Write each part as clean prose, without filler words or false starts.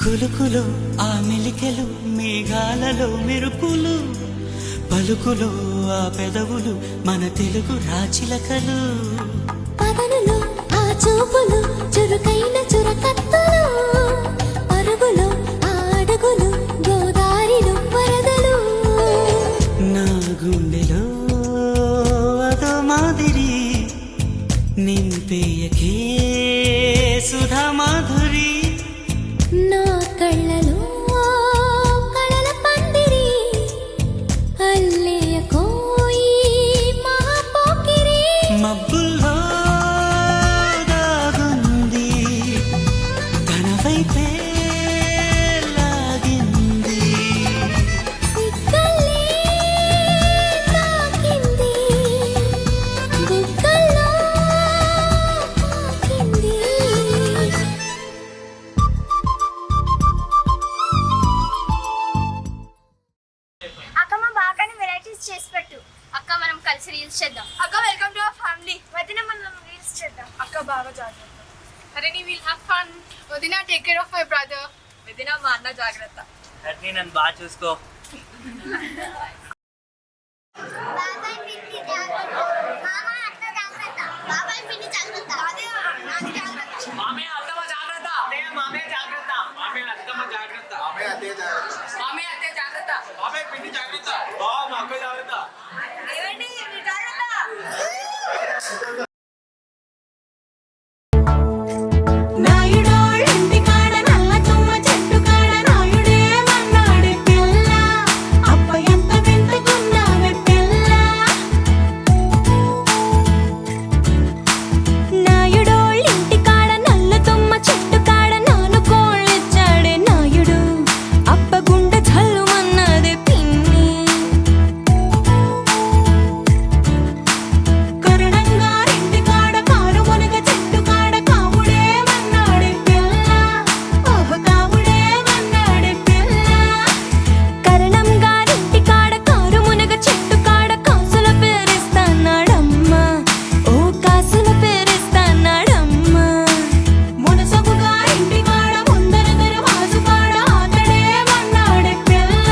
కులుకులో ఆ మెలికెలు మేఘాలలో మెరుపులు పలుకులో ఆ పెదవులు మన తెలుగు రాచిలకలు పదనులో ఆ చూపులు చురుకైన చురకత్తులు పరుగులో ఆ అడుగులు గోదారిలో వరదలు నా గుండెలో అదో మాదిరి నింపేయకే సుధా మాధురి నా కళ్ళలో కళల పందిరి అల్లేయ కోయి మహాపోకిరి మబ్బుల్లో దాగుంది తన వైపే లాగింది సిగ్గల్లే తాకింది బుగ్గల్లో తాకింది అక్క మా బాగానే వెరైటీస్ చేసి పెట్టు. అక్క మనం కలిసి రీల్స్ చేద్దాం. అక్క వెల్కమ్ టు అవర్ ఫ్యామిలీ. వదిన మనం రీల్స్ చేద్దాం. అక్క బాగా జాగ్రత్త. అరే నీ విల్ హ్యావ్ ఫన్. వదినా take care of my brother. వదిన మా అన్న జాగ్రత్త. అట్నీ నన్ను బాగా చూసుకో బాబాయ్ పిన్ని జాగ్రత్త మామ అత్త జాగ్రత్త బాబాయ్ పిన్ని జాగ్రత్త నాది జాగ్రత్త మామయ్య అత్తమ్మ జాగ్రత్త మామయ్య జాగ్రత్త మామయ్య అత్తమ్మ జాగ్రత్త మామయ్య అత్తయ్య జాగ్రత్త మామయ్య అత్తయ్య జాగ్రత్త మామయ్య పిన్ని జాగ్రత్త బావ మా అక్క జాగ్రత్త ఏమండి మీ జాగ్రత్త. నాయుడోళ్ళింటి కాడ నల్ల తుమ్మ చెట్టు కాడ నాయుడే మన్నాడే పిల్ల అప్ప ఎంత వింతకున్నావే పిల్ల నాయుడోళ్ళింటి కాడ నల్ల తుమ్మ చెట్టు కాడ నాను కోళ్ళిచ్చాడే నాయుడు అప్ప గుండె జల్లుమన్నదే పిన్ని కరుణంగారింటి కాడ కారు మునగ చెట్టు కాడ కావుడే మన్నాడే పిల్ల ఓహ కావుడే మన్నాడే పిల్ల కరణం గారింటి కాడ కారు మునగ చెట్టు కాడ కాసుల పేరిస్తాన్నాడమ్మా ఓ కాసుల పేరిస్తాన్నాడమ్మా మునసబు గారింటి కాడ ముందర దరవాజు కాడ అతడే మన్నాడే పిల్ల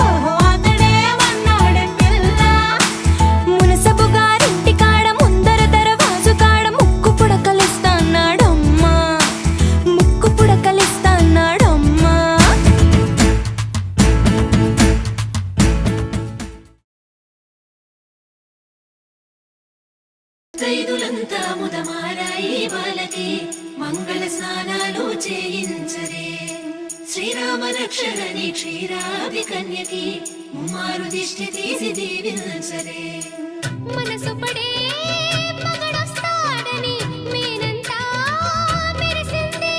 ఓహో అతడే మన్నాడే పిల్ల మునసబు గారింటి కాడ ముందర దరవాజు కాడ ముక్కు పుడకలిస్తాన్నాడమ్మా ముక్కు పుడకలిస్తాన్నాడమ్మా తైదులంతా ముదమారాయి బాలకి మంగళ స్నానాలు చేయించరే శ్రీరామ రక్షరణి క్షీరాభి కన్యకి ముమ్మారు దిష్టి తీసి దీవించరే మనసు పడే మగడొస్తాడని మేనంతా మెరిసింది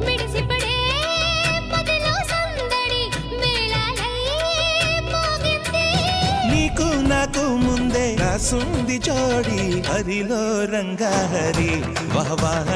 మిడిసిపడే పదిలో సందడి వేళాలై మోగింది నీకు నాకు ముందే రాసుంది జోడి హరిలో రంగా హరి వహవాహ